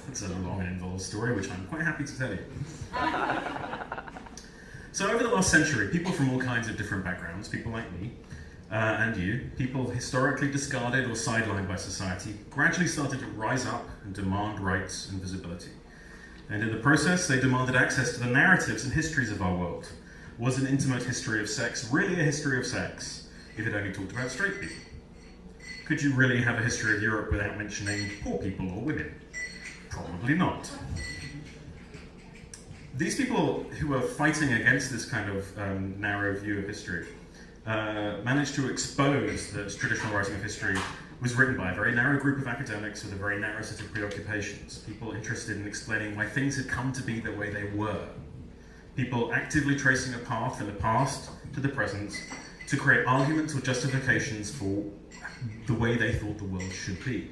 It's a long and involved story, which I'm quite happy to tell you. So over the last century, people from all kinds of different backgrounds, people like me, and you, people historically discarded or sidelined by society, gradually started to rise up and demand rights and visibility. And in the process, they demanded access to the narratives and histories of our world. Was an intimate history of sex really a history of sex if it only talked about straight people? Could you really have a history of Europe without mentioning poor people or women? Probably not. These people who are fighting against this kind of narrow view of history managed to expose that traditional writing of history was written by a very narrow group of academics with a very narrow set of preoccupations, people interested in explaining why things had come to be the way they were, people actively tracing a path from the past to the present to create arguments or justifications for the way they thought the world should be.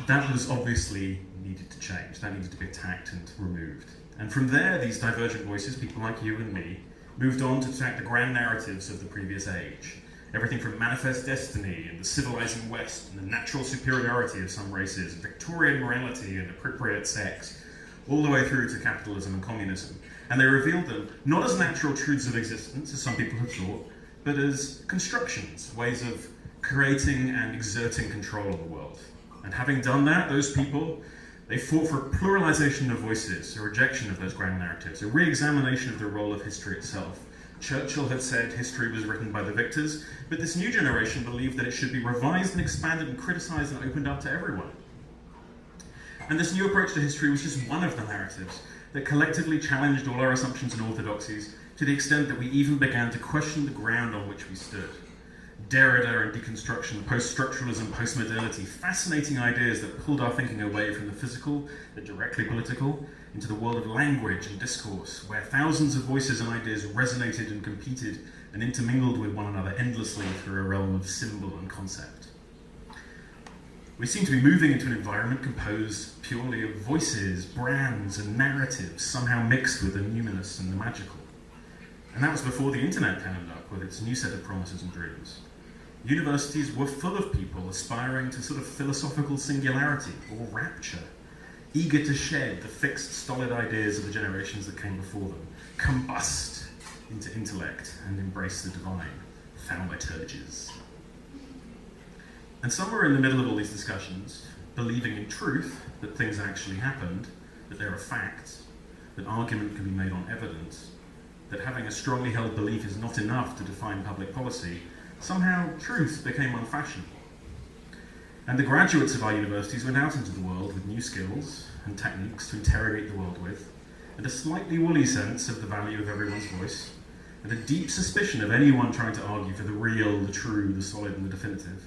That was obviously needed to change. That needed to be attacked and removed. And from there, these divergent voices, people like you and me, moved on to attack the grand narratives of the previous age. Everything from manifest destiny and the civilizing West and the natural superiority of some races, Victorian morality and appropriate sex, all the way through to capitalism and communism. And they revealed them not as natural truths of existence, as some people have thought, but as constructions, ways of creating and exerting control of the world. And having done that, those people, they fought for a pluralization of voices, a rejection of those grand narratives, a re-examination of the role of history itself. Churchill had said history was written by the victors, but this new generation believed that it should be revised and expanded and criticized and opened up to everyone. And this new approach to history was just one of the narratives that collectively challenged all our assumptions and orthodoxies to the extent that we even began to question the ground on which we stood. Derrida and deconstruction, post-structuralism, postmodernity, fascinating ideas that pulled our thinking away from the physical, the directly political, into the world of language and discourse, where thousands of voices and ideas resonated and competed and intermingled with one another endlessly through a realm of symbol and concept. We seem to be moving into an environment composed purely of voices, brands, and narratives, somehow mixed with the numinous and the magical. And that was before the internet turned up with its new set of promises and dreams. Universities were full of people aspiring to sort of philosophical singularity or rapture, eager to shed the fixed, stolid ideas of the generations that came before them, combust into intellect and embrace the divine, thaumaturges. And somewhere in the middle of all these discussions, believing in truth, that things actually happened, that there are facts, that argument can be made on evidence, that having a strongly held belief is not enough to define public policy, somehow truth became unfashionable. And the graduates of our universities went out into the world with new skills and techniques to interrogate the world with, and a slightly woolly sense of the value of everyone's voice, and a deep suspicion of anyone trying to argue for the real, the true, the solid, and the definitive.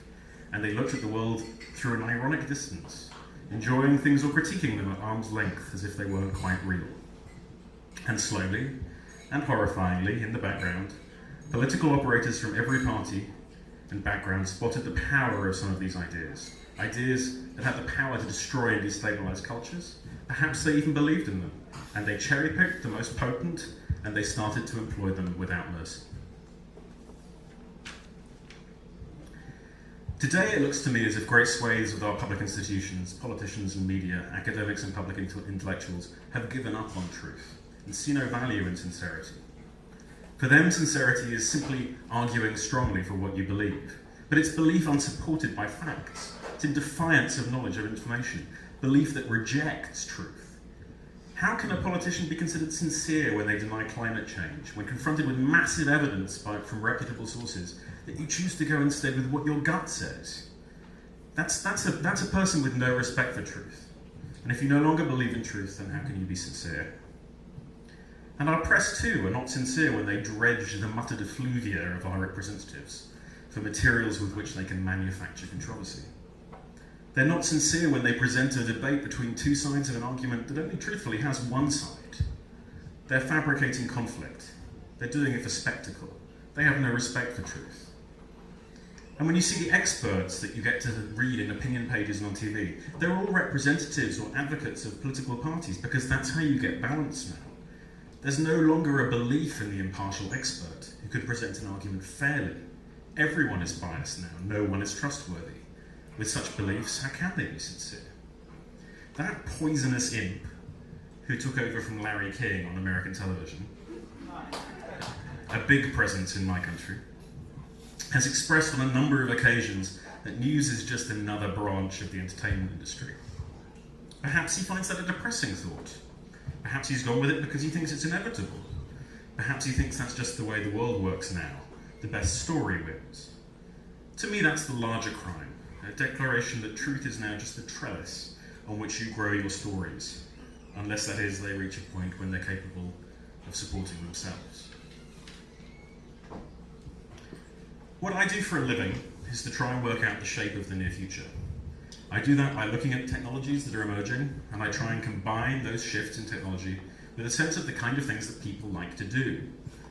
And they looked at the world through an ironic distance, enjoying things or critiquing them at arm's length as if they weren't quite real. And slowly, and horrifyingly, in the background, political operators from every party and background spotted the power of some of these ideas that had the power to destroy and destabilize cultures. Perhaps they even believed in them, and they cherry-picked the most potent, and they started to employ them without mercy. Today, it looks to me as if great swathes of our public institutions, politicians and media, academics and public intellectuals have given up on truth and see no value in sincerity. For them, sincerity is simply arguing strongly for what you believe, but it's belief unsupported by facts. It's in defiance of knowledge or information, belief that rejects truth. How can a politician be considered sincere when they deny climate change, when confronted with massive evidence from reputable sources, that you choose to go instead with what your gut says? That's a person with no respect for truth. And if you no longer believe in truth, then how can you be sincere? And our press too are not sincere when they dredge the muttered effluvia of our representatives for materials with which they can manufacture controversy. They're not sincere when they present a debate between two sides of an argument that only truthfully has one side. They're fabricating conflict. They're doing it for spectacle. They have no respect for truth. And when you see the experts that you get to read in opinion pages and on TV, they're all representatives or advocates of political parties because that's how you get balance now. There's no longer a belief in the impartial expert who could present an argument fairly. Everyone is biased now. No one is trustworthy. With such beliefs, how can they be sincere? That poisonous imp who took over from Larry King on American television, a big presence in my country, has expressed on a number of occasions that news is just another branch of the entertainment industry. Perhaps he finds that a depressing thought. Perhaps he's gone with it because he thinks it's inevitable. Perhaps he thinks that's just the way the world works now. The best story wins. To me, that's the larger crime, a declaration that truth is now just a trellis on which you grow your stories, unless that is they reach a point when they're capable of supporting themselves. What I do for a living is to try and work out the shape of the near future. I do that by looking at technologies that are emerging, and I try and combine those shifts in technology with a sense of the kind of things that people like to do,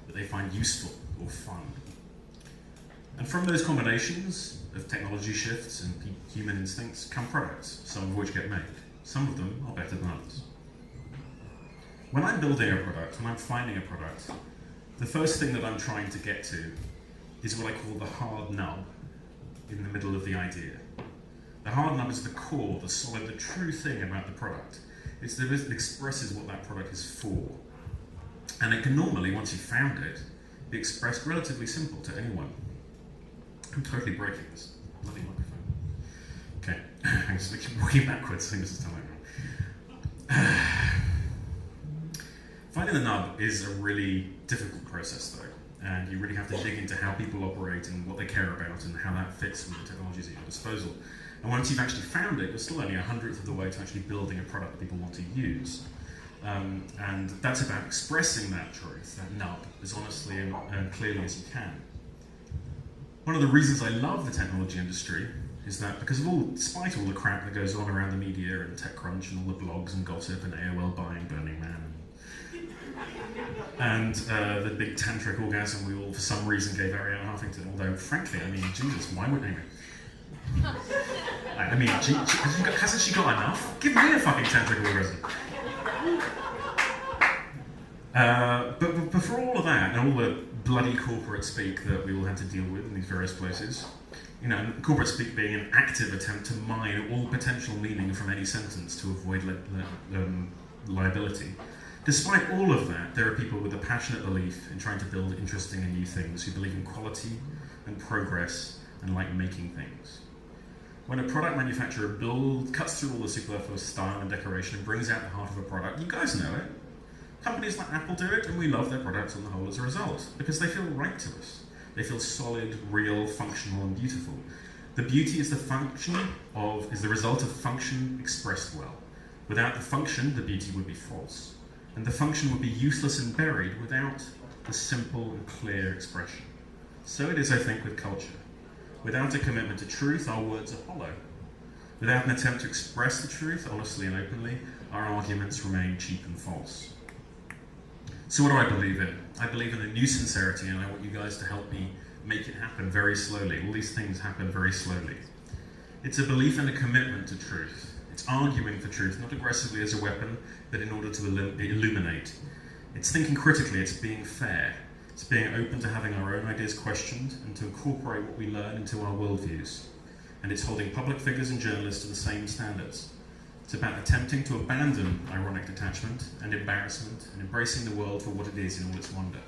that they find useful or fun. And from those combinations of technology shifts and human instincts come products, some of which get made. Some of them are better than others. When I'm building a product, when I'm finding a product, the first thing that I'm trying to get to is what I call the hard nub in the middle of the idea. The hard nub is the core, the solid, the true thing about the product. It's the bit that expresses what that product is for. And it can normally, once you've found it, be expressed relatively simple to anyone. I'm totally breaking this bloody microphone. Okay, I'm just keep walking backwards. I think this is time wrong. Finding the nub is a really difficult process though, and you really have to dig into how people operate and what they care about and how that fits with the technologies at your disposal. And once you've actually found it, you're still only 1/100th of the way to actually building a product that people want to use. And that's about expressing that truth, that nub, as honestly and clearly as you can. One of the reasons I love the technology industry is that despite all the crap that goes on around the media and TechCrunch and all the blogs and gossip and AOL buying Burning Man and the big tantric orgasm we all for some reason gave Arianna Huffington, although frankly, I mean, Jesus, why would anyway? I mean, hasn't she got enough? Give me a fucking tantric orgasm. But for all of that, and all the bloody corporate speak that we all had to deal with in these various places, you know, corporate speak being an active attempt to mine all potential meaning from any sentence to avoid liability. Despite all of that, there are people with a passionate belief in trying to build interesting and new things, who believe in quality and progress and like making things. When a product manufacturer cuts through all the superfluous style and decoration and brings out the heart of a product, you guys know it. Companies like Apple do it, and we love their products on the whole as a result, because they feel right to us. They feel solid, real, functional, and beautiful. The beauty is the result of function expressed well. Without the function, the beauty would be false. And the function would be useless and buried without the simple and clear expression. So it is, I think, with culture. Without a commitment to truth, our words are hollow. Without an attempt to express the truth honestly and openly, our arguments remain cheap and false. So what do I believe in? I believe in a new sincerity, and I want you guys to help me make it happen very slowly. All these things happen very slowly. It's a belief and a commitment to truth. It's arguing for truth, not aggressively as a weapon, but in order to illuminate. It's thinking critically, it's being fair. It's being open to having our own ideas questioned and to incorporate what we learn into our worldviews. And it's holding public figures and journalists to the same standards. It's about attempting to abandon ironic detachment and embarrassment and embracing the world for what it is in all its wonder.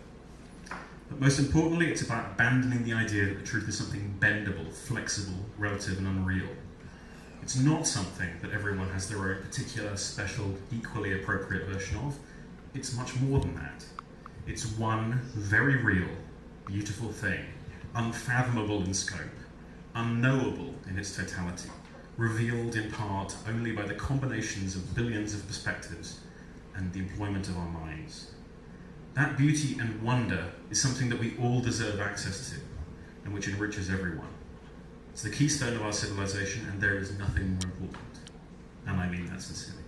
But most importantly, it's about abandoning the idea that the truth is something bendable, flexible, relative, and unreal. It's not something that everyone has their own particular, special, equally appropriate version of. It's much more than that. It's one very real, beautiful thing, unfathomable in scope, unknowable in its totality, revealed in part only by the combinations of billions of perspectives and the employment of our minds. That beauty and wonder is something that we all deserve access to, and which enriches everyone. It's the keystone of our civilization, and there is nothing more important. And I mean that sincerely.